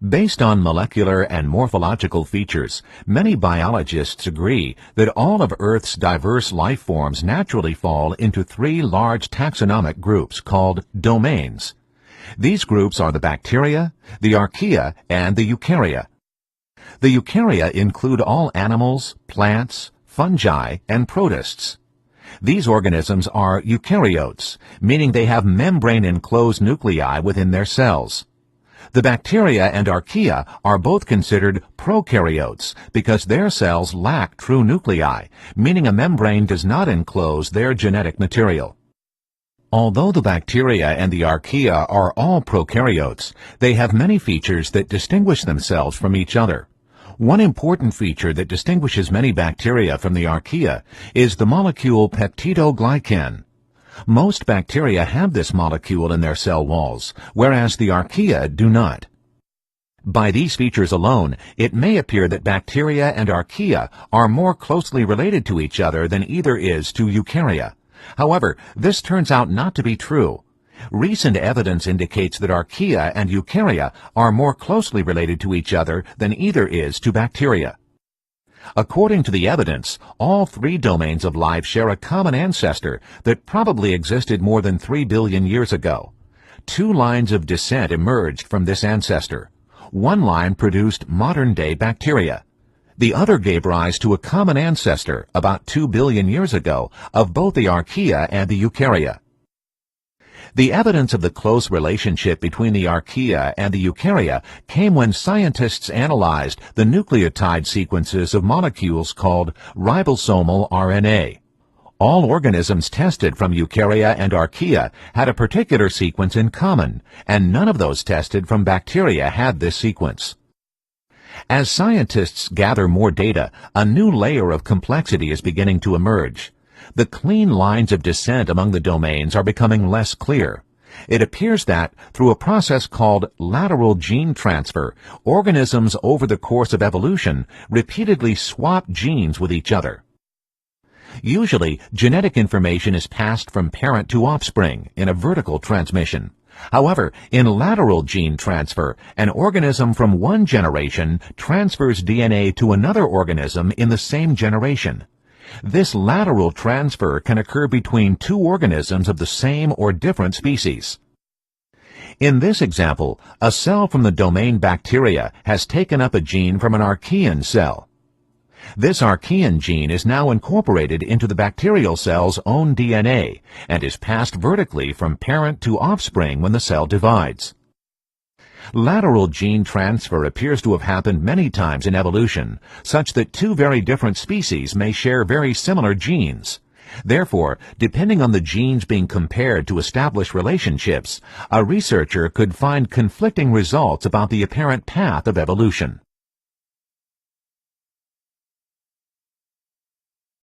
Based on molecular and morphological features, many biologists agree that all of Earth's diverse life forms naturally fall into three large taxonomic groups called domains. These groups are the bacteria, the archaea, and the eukarya. The eukarya include all animals, plants, fungi, and protists. These organisms are eukaryotes, meaning they have membrane-enclosed nuclei within their cells. The bacteria and archaea are both considered prokaryotes because their cells lack true nuclei, meaning a membrane does not enclose their genetic material. Although the bacteria and the archaea are all prokaryotes, they have many features that distinguish themselves from each other. One important feature that distinguishes many bacteria from the archaea is the molecule peptidoglycan. Most bacteria have this molecule in their cell walls, whereas the archaea do not. By these features alone, it may appear that bacteria and archaea are more closely related to each other than either is to eukarya. However, this turns out not to be true. Recent evidence indicates that archaea and eukarya are more closely related to each other than either is to bacteria. According to the evidence, all three domains of life share a common ancestor that probably existed more than 3 billion years ago. Two lines of descent emerged from this ancestor. One line produced modern-day bacteria. The other gave rise to a common ancestor about 2 billion years ago of both the archaea and the eukarya. The evidence of the close relationship between the archaea and the eukarya came when scientists analyzed the nucleotide sequences of molecules called ribosomal RNA. All organisms tested from eukarya and archaea had a particular sequence in common, and none of those tested from bacteria had this sequence. As scientists gather more data, a new layer of complexity is beginning to emerge. The clean lines of descent among the domains are becoming less clear. It appears that, through a process called lateral gene transfer, organisms over the course of evolution repeatedly swap genes with each other. Usually, genetic information is passed from parent to offspring in a vertical transmission. However, in lateral gene transfer, an organism from one generation transfers DNA to another organism in the same generation. This lateral transfer can occur between two organisms of the same or different species. In this example, a cell from the domain bacteria has taken up a gene from an archaean cell. This archaean gene is now incorporated into the bacterial cell's own DNA and is passed vertically from parent to offspring when the cell divides. Lateral gene transfer appears to have happened many times in evolution, such that two very different species may share very similar genes. Therefore, depending on the genes being compared to establish relationships, a researcher could find conflicting results about the apparent path of evolution.